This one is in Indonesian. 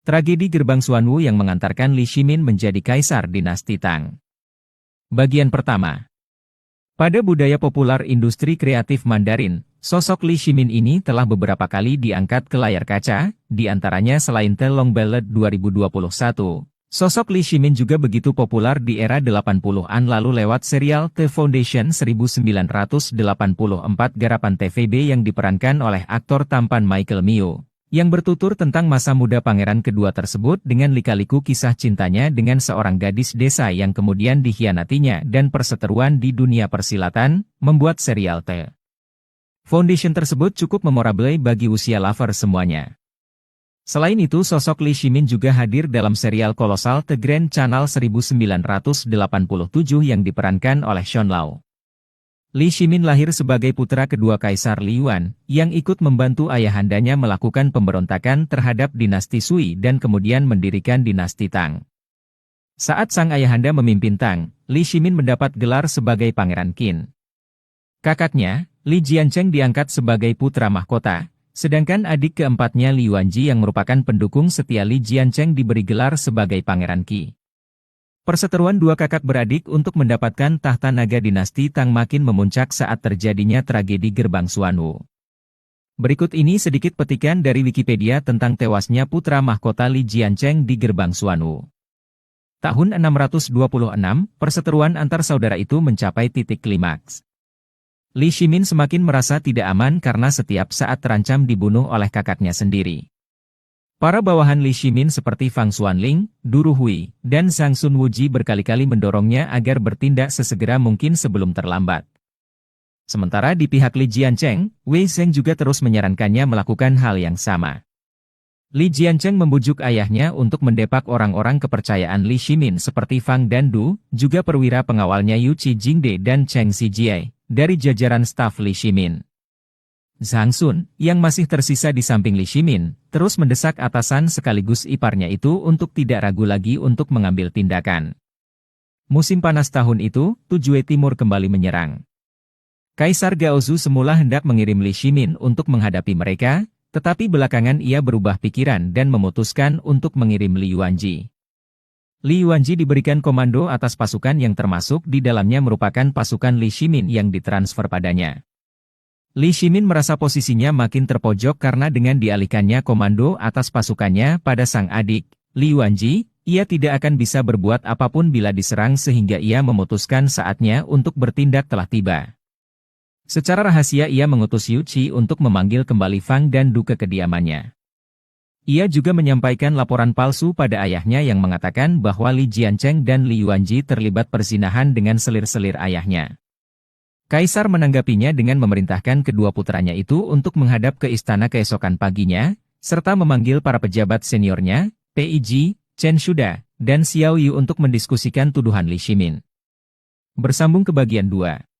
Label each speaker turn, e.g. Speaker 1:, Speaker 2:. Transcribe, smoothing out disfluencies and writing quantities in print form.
Speaker 1: Tragedi Gerbang Xuanwu yang mengantarkan Li Shimin menjadi kaisar dinasti Tang. Bagian pertama. Pada budaya populer industri kreatif Mandarin, sosok Li Shimin ini telah beberapa kali diangkat ke layar kaca, di antaranya selain The Long Ballad 2021. Sosok Li Shimin juga begitu populer di era 80-an lalu lewat serial The Foundation 1984 garapan TVB yang diperankan oleh aktor tampan Michael Mio, yang bertutur tentang masa muda pangeran kedua tersebut dengan lika-liku kisah cintanya dengan seorang gadis desa yang kemudian dikhianatinya dan perseteruan di dunia persilatan, membuat serial The Foundation tersebut cukup memorable bagi usia lover semuanya. Selain itu sosok Li Shimin juga hadir dalam serial kolosal The Grand Channel 1987 yang diperankan oleh Sean Lau. Li Shimin lahir sebagai putra kedua Kaisar Li Yuan, yang ikut membantu ayahandanya melakukan pemberontakan terhadap dinasti Sui dan kemudian mendirikan dinasti Tang. Saat sang ayahanda memimpin Tang, Li Shimin mendapat gelar sebagai Pangeran Qin. Kakaknya, Li Jiancheng diangkat sebagai putra mahkota, sedangkan adik keempatnya Li Yuanji yang merupakan pendukung setia Li Jiancheng diberi gelar sebagai Pangeran Qi. Perseteruan dua kakak beradik untuk mendapatkan tahta naga dinasti Tang makin memuncak saat terjadinya tragedi Gerbang Xuanwu. Berikut ini sedikit petikan dari Wikipedia tentang tewasnya putra mahkota Li Jiancheng di Gerbang Xuanwu. Tahun 626, perseteruan antar saudara itu mencapai titik klimaks. Li Shimin semakin merasa tidak aman karena setiap saat terancam dibunuh oleh kakaknya sendiri. Para bawahan Li Shimin seperti Fang Xuanling, Du Ruhui, dan Zhang Sun Wuji berkali-kali mendorongnya agar bertindak sesegera mungkin sebelum terlambat. Sementara di pihak Li Jiancheng, Wei Zheng juga terus menyarankannya melakukan hal yang sama. Li Jiancheng membujuk ayahnya untuk mendepak orang-orang kepercayaan Li Shimin seperti Fang dan Du, juga perwira pengawalnya Yu Qi Jingde dan Cheng Xijie, dari jajaran staf Li Shimin. Zhang Sun, yang masih tersisa di samping Li Shimin, terus mendesak atasan sekaligus iparnya itu untuk tidak ragu lagi untuk mengambil tindakan. Musim panas tahun itu, Tujue Timur kembali menyerang. Kaisar Gaozu semula hendak mengirim Li Shimin untuk menghadapi mereka, tetapi belakangan ia berubah pikiran dan memutuskan untuk mengirim Li Yuanji. Li Yuanji diberikan komando atas pasukan yang termasuk di dalamnya merupakan pasukan Li Shimin yang ditransfer padanya. Li Shimin merasa posisinya makin terpojok karena dengan dialihkannya komando atas pasukannya pada sang adik, Li Yuanji, ia tidak akan bisa berbuat apapun bila diserang sehingga ia memutuskan saatnya untuk bertindak telah tiba. Secara rahasia ia mengutus Yu Qi untuk memanggil kembali Fang dan Du ke kediamannya. Ia juga menyampaikan laporan palsu pada ayahnya yang mengatakan bahwa Li Jiancheng dan Li Yuanji terlibat perzinahan dengan selir-selir ayahnya. Kaisar menanggapinya dengan memerintahkan kedua putranya itu untuk menghadap ke istana keesokan paginya, serta memanggil para pejabat seniornya, Pei Ji, Chen Shuda, dan Xiao Yu untuk mendiskusikan tuduhan Li Shimin. Bersambung ke bagian 2.